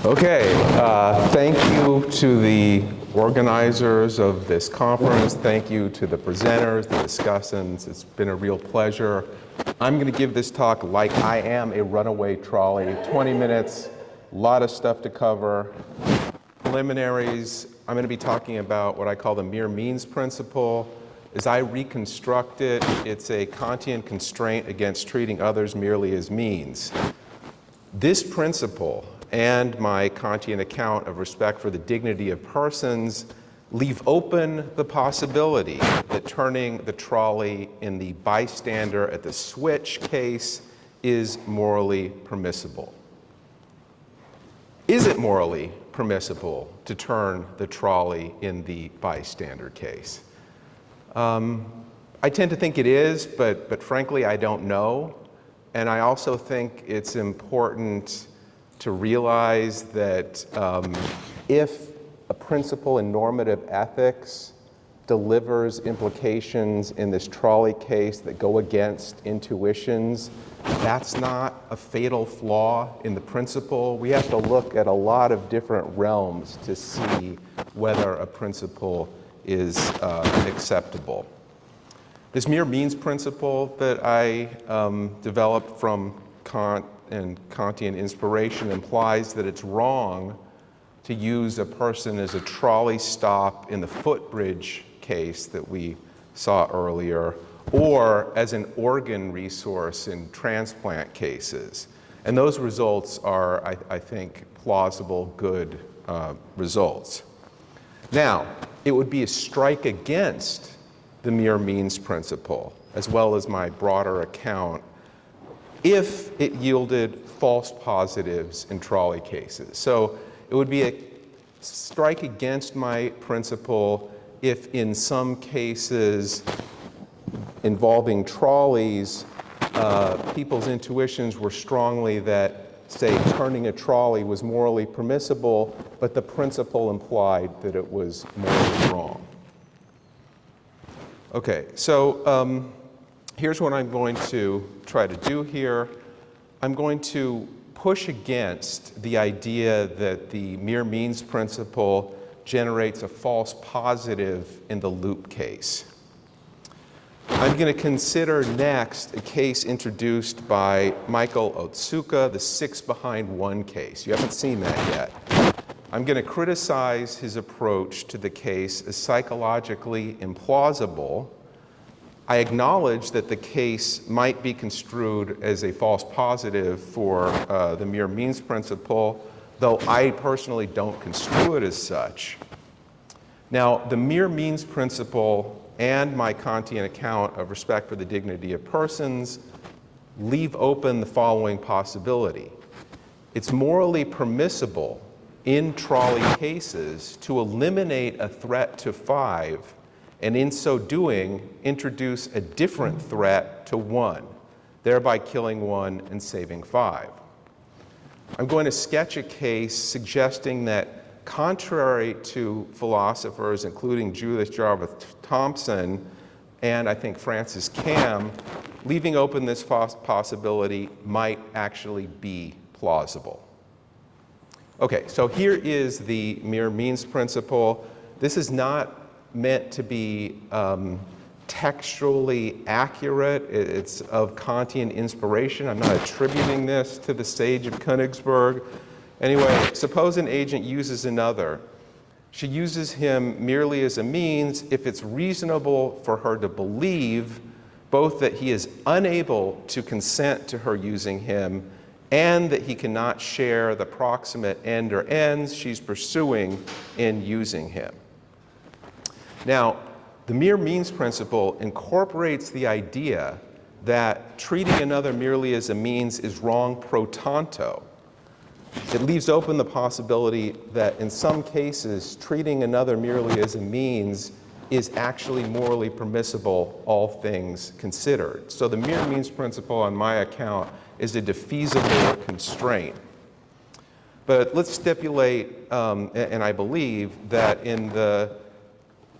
Okay, thank you to the organizers of this conference. Thank you to the presenters, the discussants. It's been a real pleasure. I'm going to give this talk like I am a runaway trolley. 20 minutes, a lot of stuff to cover. Preliminaries, I'm going to be talking about what I call the mere means principle. As I reconstruct it, it's a Kantian constraint against treating others merely as means. This principle and my Kantian account of respect for the dignity of persons leave open the possibility that turning the trolley in the bystander at the switch case is morally permissible. Is it morally permissible to turn the trolley in the bystander case? I tend to think it is, but frankly, I don't know. And I also think it's important to realize that if a principle in normative ethics delivers implications in this trolley case that go against intuitions, that's not a fatal flaw in the principle. We have to look at a lot of different realms to see whether a principle is acceptable. This mere means principle that I developed from Kant and Kantian inspiration implies that it's wrong to use a person as a trolley stop in the footbridge case that we saw earlier, or as an organ resource in transplant cases. And those results are, I think, plausible, good results. Now, it would be a strike against the mere means principle, as well as my broader account, if it yielded false positives in trolley cases. So it would be a strike against my principle if in some cases involving trolleys, people's intuitions were strongly that, say, turning a trolley was morally permissible, but the principle implied that it was morally wrong. Okay, so here's what I'm going to try to do here. I'm going to push against the idea that the mere means principle generates a false positive in the loop case. I'm going to consider next a case introduced by Michael Otsuka, the 6-behind-1 case. You haven't seen that yet. I'm going to criticize his approach to the case as psychologically implausible. I acknowledge that the case might be construed as a false positive for the mere means principle, though I personally don't construe it as such. Now, the mere means principle and my Kantian account of respect for the dignity of persons leave open the following possibility. It's morally permissible in trolley cases to eliminate a threat to 5, and in so doing, introduce a different threat to 1, thereby killing 1 and saving 5. I'm going to sketch a case suggesting that, contrary to philosophers, including Judith Jarvis Thomson and I think Francis Cam, leaving open this possibility might actually be plausible. Okay, so here is the mere means principle. This is not meant to be textually accurate. It's of Kantian inspiration. I'm not attributing this to the sage of Königsberg. Anyway, suppose an agent uses another. She uses him merely as a means if it's reasonable for her to believe both that he is unable to consent to her using him and that he cannot share the proximate end or ends she's pursuing in using him. Now, the mere means principle incorporates the idea that treating another merely as a means is wrong pro tanto. It leaves open the possibility that in some cases, treating another merely as a means is actually morally permissible, all things considered. So the mere means principle, on my account, is a defeasible constraint. But let's stipulate, and I believe, that in the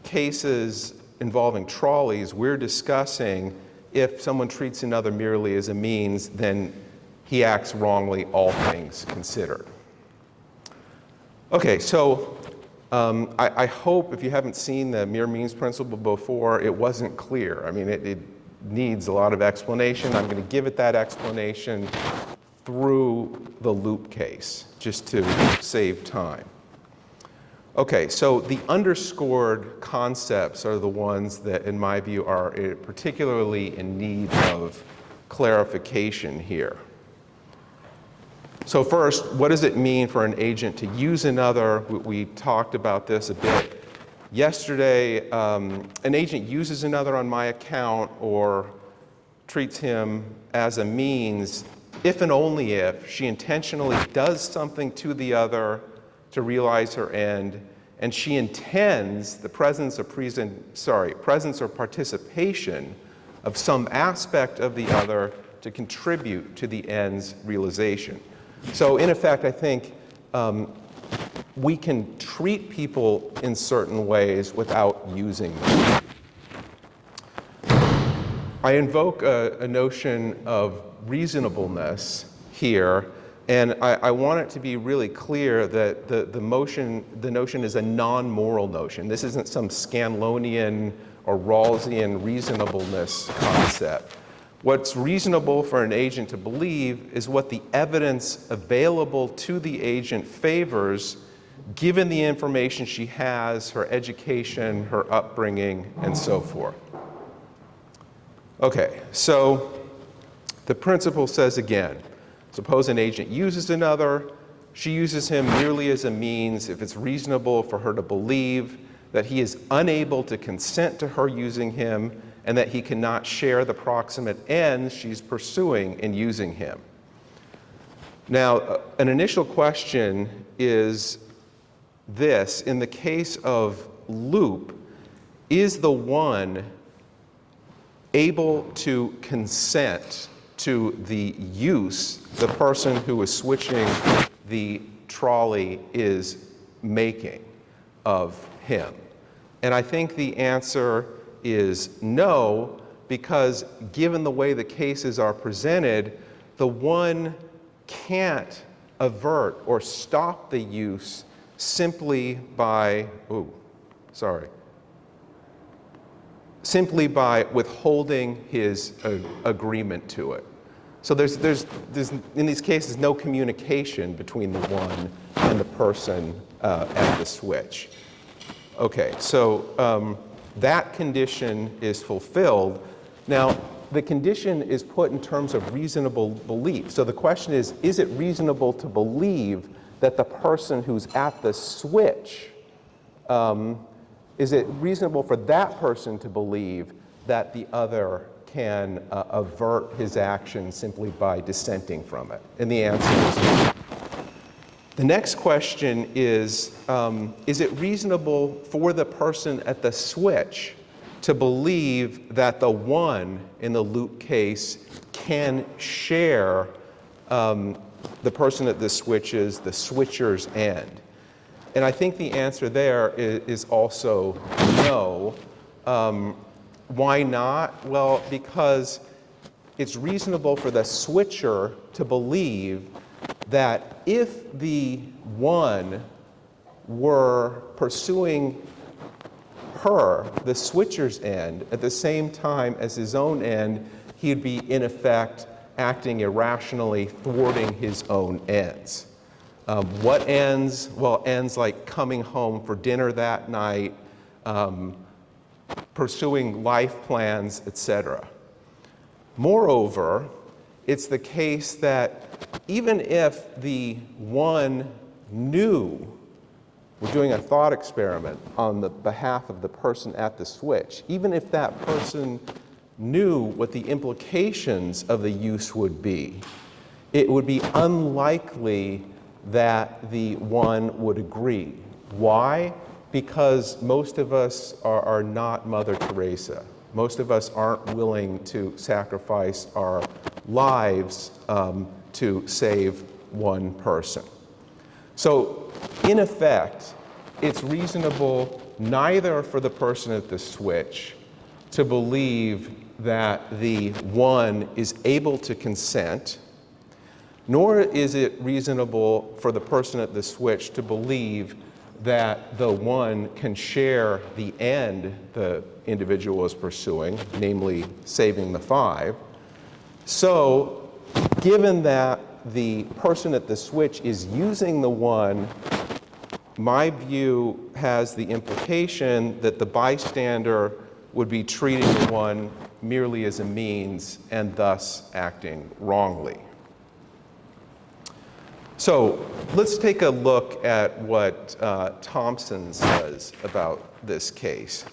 cases involving trolleys, we're discussing if someone treats another merely as a means, then he acts wrongly, all things considered. Okay, so I hope if you haven't seen the mere means principle before, it wasn't clear. I mean, it needs a lot of explanation. I'm going to give it that explanation through the loop case, just to save time. Okay, so the underscored concepts are the ones that, in my view, are particularly in need of clarification here. So first, what does it mean for an agent to use another? We talked about this a bit yesterday. An agent uses another on my account or treats him as a means if and only if she intentionally does something to the other to realize her end, and she intends the presence or participation of some aspect of the other to contribute to the end's realization. So in effect, I think we can treat people in certain ways without using them. I invoke a notion of reasonableness here, and I want it to be really clear that the notion is a non-moral notion. This isn't some Scanlonian or Rawlsian reasonableness concept. What's reasonable for an agent to believe is what the evidence available to the agent favors, given the information she has, her education, her upbringing, and so forth. Okay, so the principle says again, suppose an agent uses another, she uses him merely as a means if it's reasonable for her to believe that he is unable to consent to her using him and that he cannot share the proximate ends she's pursuing in using him. Now, an initial question is this: in the case of loop, is the one able to consent to the use the person who is switching the trolley is making of him? And I think the answer is no, because given the way the cases are presented, the one can't avert or stop the use simply by, simply by withholding his agreement to it. So there's in these cases no communication between the one and the person at the switch. Okay, so that condition is fulfilled. Now, the condition is put in terms of reasonable belief. So the question is it reasonable to believe that the person who's at the switch, is it reasonable for that person to believe that the other can avert his action simply by dissenting from it? And the answer is no. The next question is it reasonable for the person at the switch to believe that the one in the loop case can share the person at the switcher's end? And I think the answer there is also no. Why not? Well, because it's reasonable for the switcher to believe that if the one were pursuing her, the switcher's end, at the same time as his own end, he'd be in effect acting irrationally, thwarting his own ends. What ends? Well, ends like coming home for dinner that night, pursuing life plans, etc. Moreover, it's the case that even if the one knew, we're doing a thought experiment on the behalf of the person at the switch, even if that person knew what the implications of the use would be, it would be unlikely that the one would agree. Why? Because most of us are not Mother Teresa. Most of us aren't willing to sacrifice our lives to save one person. So, in effect, it's reasonable neither for the person at the switch to believe that the one is able to consent, nor is it reasonable for the person at the switch to believe that the one can share the end the individual is pursuing, namely saving the 5. So, given that the person at the switch is using the 1, my view has the implication that the bystander would be treating the 1 merely as a means and thus acting wrongly. So let's take a look at what Thompson says about this case.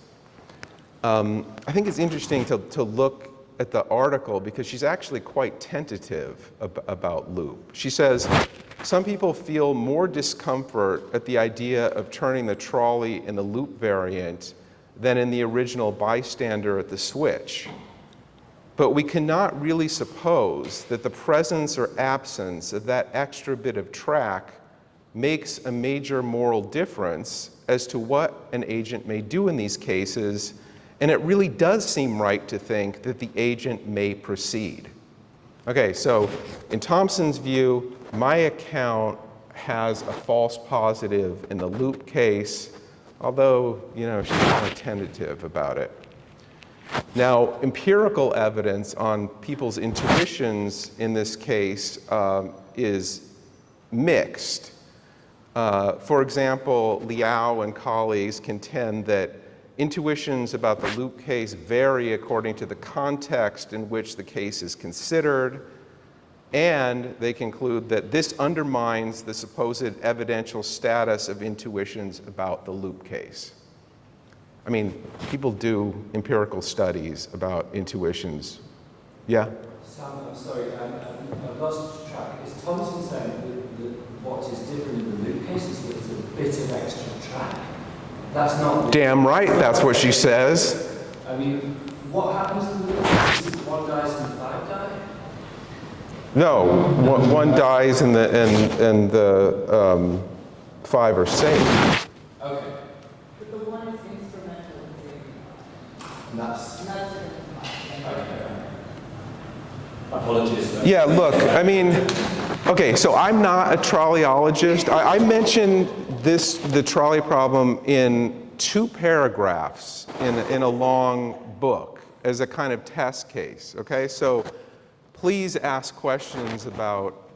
I think it's interesting to look at the article because she's actually quite tentative about loop. She says, some people feel more discomfort at the idea of turning the trolley in the loop variant than in the original bystander at the switch. But we cannot really suppose that the presence or absence of that extra bit of track makes a major moral difference as to what an agent may do in these cases, and it really does seem right to think that the agent may proceed. Okay, so in Thompson's view, my account has a false positive in the loop case, although, she's kind of tentative about it. Now, empirical evidence on people's intuitions in this case is mixed. For example, Liao and colleagues contend that intuitions about the loop case vary according to the context in which the case is considered, and they conclude that this undermines the supposed evidential status of intuitions about the loop case. I mean, people do empirical studies about intuitions. Yeah? Sam, I'm sorry, I've lost track. Is Thompson saying that what is different in the loop case is that there's a bit of extra track? That's not... Damn right, that's what she says. I mean, what happens to the loop case? Is it 1 dies and 5 die? No, one dies and the 5 are saved. Okay. But the 1 is instrumental in saving. And that's... Okay. Apologies. Yeah, look, I mean, okay, so I'm not a trolleyologist. I mentioned the trolley problem in 2 paragraphs in a long book as a kind of test case, okay? So please ask questions about,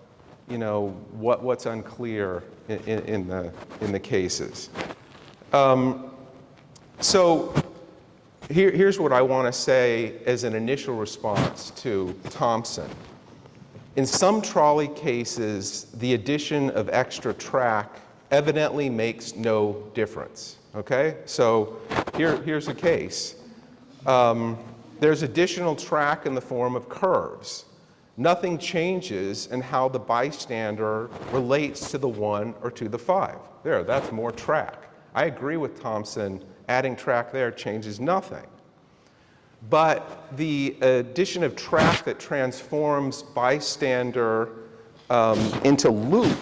what's unclear in the cases. So here's what I want to say as an initial response to Thompson. In some trolley cases, the addition of extra track evidently makes no difference, okay? So here's a case. There's additional track in the form of curves. Nothing changes in how the bystander relates to the 1 or to the 5. There, that's more track. I agree with Thompson, adding track there changes nothing. But the addition of track that transforms bystander into loop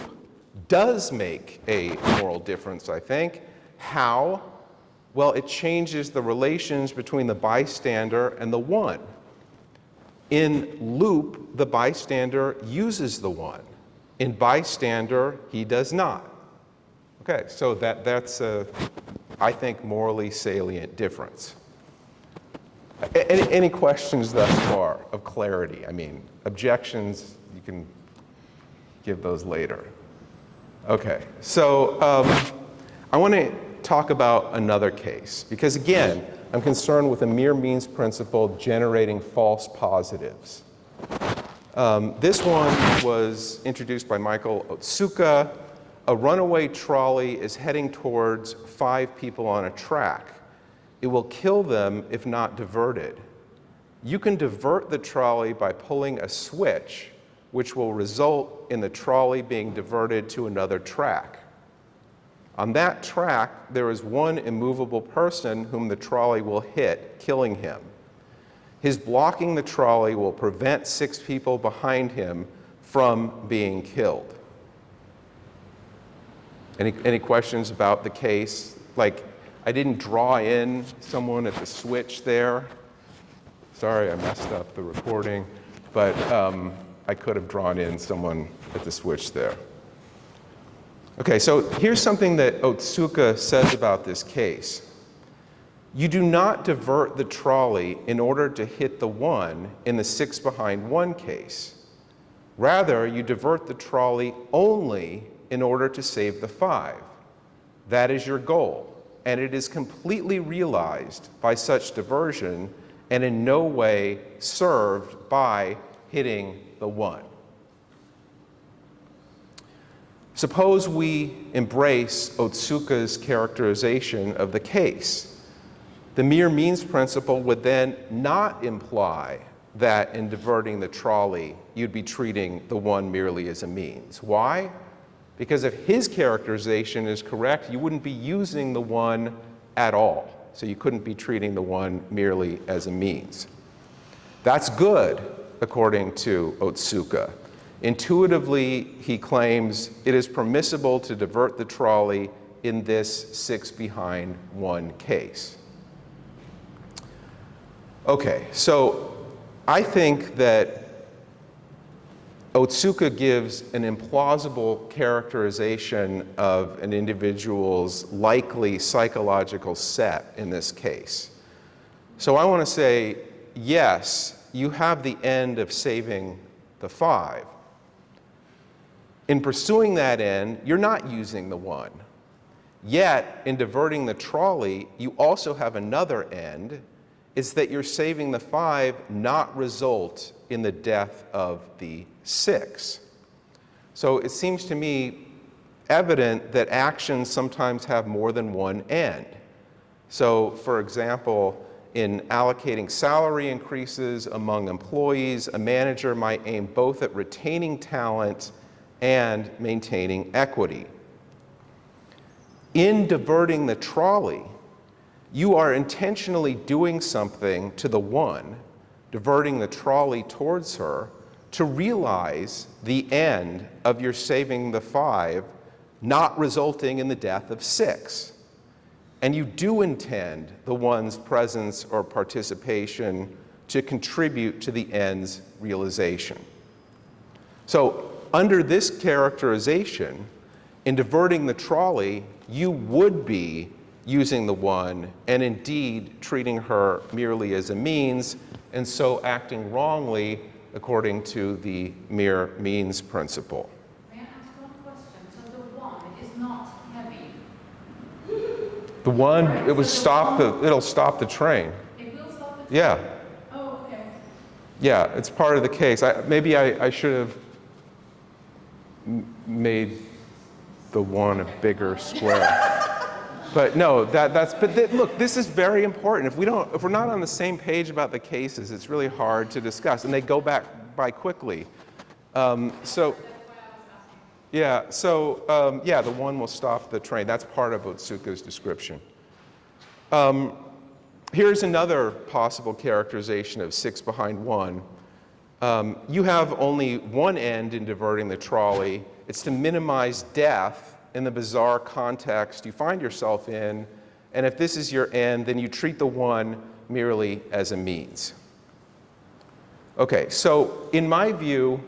does make a moral difference, I think. How? Well, it changes the relations between the bystander and the 1. In loop, the bystander uses the 1. In bystander, he does not. Okay, so that's a, I think, morally salient difference. Any questions thus far of clarity? I mean, objections, you can give those later. Okay, so I want to talk about another case, because again, I'm concerned with a mere means principle generating false positives. This one was introduced by Michael Otsuka. A runaway trolley is heading towards 5 people on a track. It will kill them if not diverted. You can divert the trolley by pulling a switch, which will result in the trolley being diverted to another track. On that track, there is one immovable person whom the trolley will hit, killing him. His blocking the trolley will prevent 6 people behind him from being killed. Any questions about the case? Like, I didn't draw in someone at the switch there. Sorry, I messed up the recording. But I could have drawn in someone at the switch there. Okay, so here's something that Otsuka says about this case. You do not divert the trolley in order to hit the 1 in the 6 behind 1 case. Rather, you divert the trolley only in order to save the 5. That is your goal, and it is completely realized by such diversion and in no way served by hitting the 1. Suppose we embrace Otsuka's characterization of the case. The mere means principle would then not imply that in diverting the trolley, you'd be treating the 1 merely as a means. Why? Because if his characterization is correct, you wouldn't be using the 1 at all. So you couldn't be treating the 1 merely as a means. That's good, according to Otsuka. Intuitively, he claims it is permissible to divert the trolley in this 6 behind 1 case. Okay, so I think that Otsuka gives an implausible characterization of an individual's likely psychological set in this case. So I want to say, yes, you have the end of saving the 5. In pursuing that end, you're not using the 1. Yet, in diverting the trolley, you also have another end. Is that you're saving the 5 not result in the death of the 6. So it seems to me evident that actions sometimes have more than one end. So for example, in allocating salary increases among employees, a manager might aim both at retaining talent and maintaining equity. In diverting the trolley, you are intentionally doing something to the 1, diverting the trolley towards her, to realize the end of your saving the 5, not resulting in the death of 6. And you do intend the 1's presence or participation to contribute to the end's realization. So under this characterization, in diverting the trolley, you would be using the 1 and indeed treating her merely as a means, and so acting wrongly according to the mere means principle. May I ask one question? So the 1 is not heavy. The 1, it'll stop the train. It will stop the train? Yeah. Oh, okay. Yeah, it's part of the case. Maybe I should have made the 1 a bigger square. But no, look, this is very important. If we're not on the same page about the cases, it's really hard to discuss, and they go by quickly. The 1 will stop the train. That's part of Otsuka's description. Here's another possible characterization of 6 behind 1. You have only one end in diverting the trolley. It's to minimize death in the bizarre context you find yourself in, and if this is your end, then you treat the 1 merely as a means. Okay, so in my view,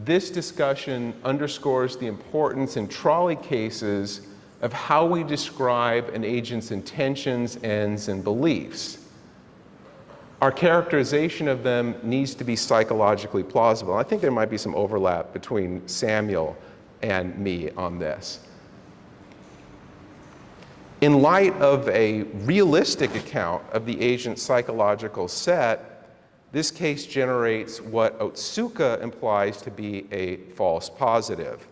this discussion underscores the importance in trolley cases of how we describe an agent's intentions, ends, and beliefs. Our characterization of them needs to be psychologically plausible. I think there might be some overlap between Samuel and me on this. In light of a realistic account of the agent's psychological set, this case generates what Otsuka implies to be a false positive.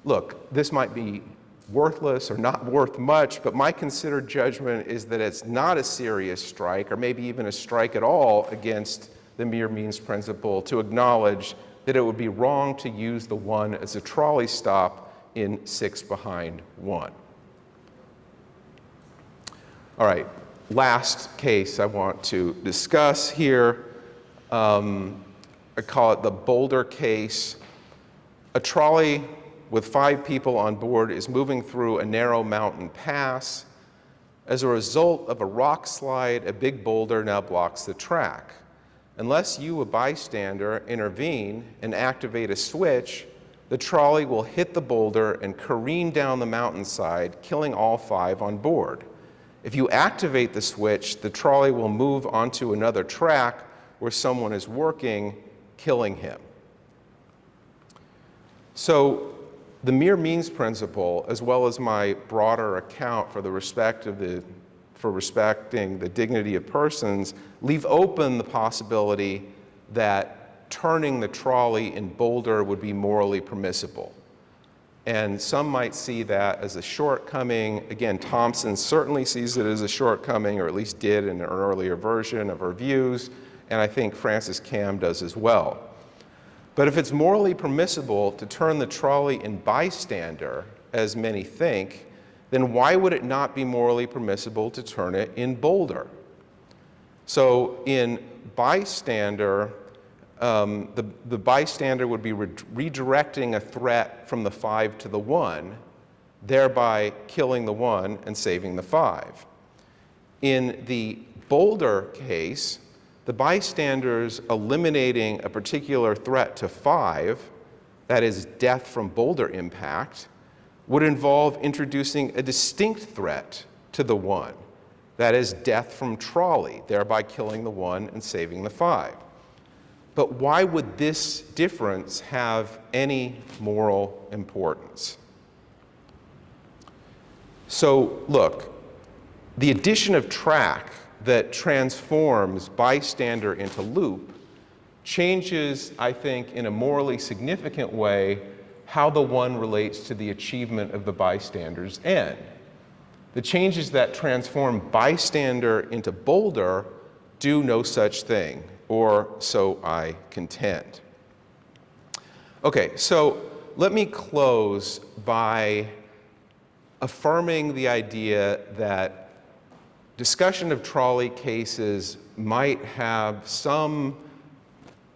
Look, this might be worthless or not worth much, but my considered judgment is that it's not a serious strike, or maybe even a strike at all, against the mere means principle to acknowledge that it would be wrong to use the 1 as a trolley stop in 6 behind 1. All right, last case I want to discuss here. I call it the Boulder case. A trolley with 5 people on board is moving through a narrow mountain pass. As a result of a rock slide, a big boulder now blocks the track. unless you, a bystander, intervene and activate a switch, the trolley will hit the boulder and careen down the mountainside, killing all 5 on board. If you activate the switch, the trolley will move onto another track where someone is working, killing him. So the mere means principle, as well as my broader account for respecting the dignity of persons, leave open the possibility that turning the trolley in Boulder would be morally permissible. And some might see that as a shortcoming. Again, Thompson certainly sees it as a shortcoming, or at least did in an earlier version of her views, and I think Francis Cam does as well. But if it's morally permissible to turn the trolley in bystander, as many think, then why would it not be morally permissible to turn it in Boulder? So in bystander, the bystander would be redirecting a threat from the 5 to the 1, thereby killing the 1 and saving the 5. In the Boulder case, the bystander's eliminating a particular threat to 5, that is death from boulder impact, would involve introducing a distinct threat to the 1, that is death from trolley, thereby killing the 1 and saving the 5. But why would this difference have any moral importance? So look, the addition of track that transforms bystander into loop changes, I think, in a morally significant way, how the 1 relates to the achievement of the bystander's end. The changes that transform bystander into boulder do no such thing, or so I contend. Okay, so let me close by affirming the idea that discussion of trolley cases might have some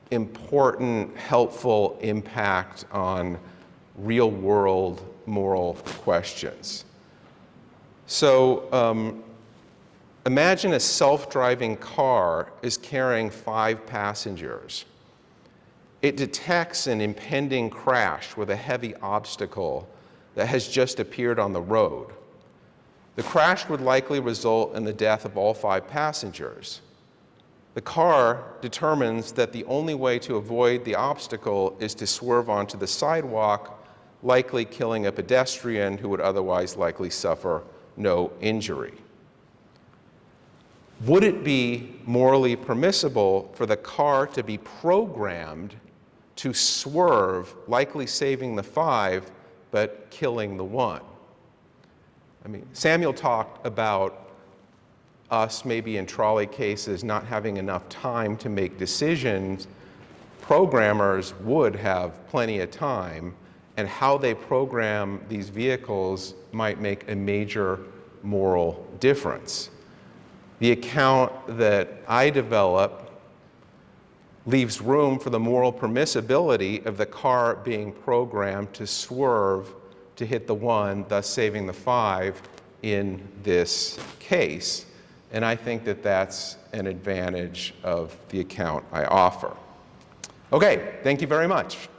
important, helpful impact on real-world moral questions. So imagine a self-driving car is carrying 5 passengers. It detects an impending crash with a heavy obstacle that has just appeared on the road. The crash would likely result in the death of all 5 passengers. The car determines that the only way to avoid the obstacle is to swerve onto the sidewalk, likely killing a pedestrian who would otherwise likely suffer no injury. Would it be morally permissible for the car to be programmed to swerve, likely saving the 5, but killing the 1? I mean, Samuel talked about us maybe in trolley cases not having enough time to make decisions. Programmers would have plenty of time, and how they program these vehicles might make a major moral difference. The account that I develop leaves room for the moral permissibility of the car being programmed to swerve to hit the 1, thus saving the 5 in this case. And I think that that's an advantage of the account I offer. Okay, thank you very much.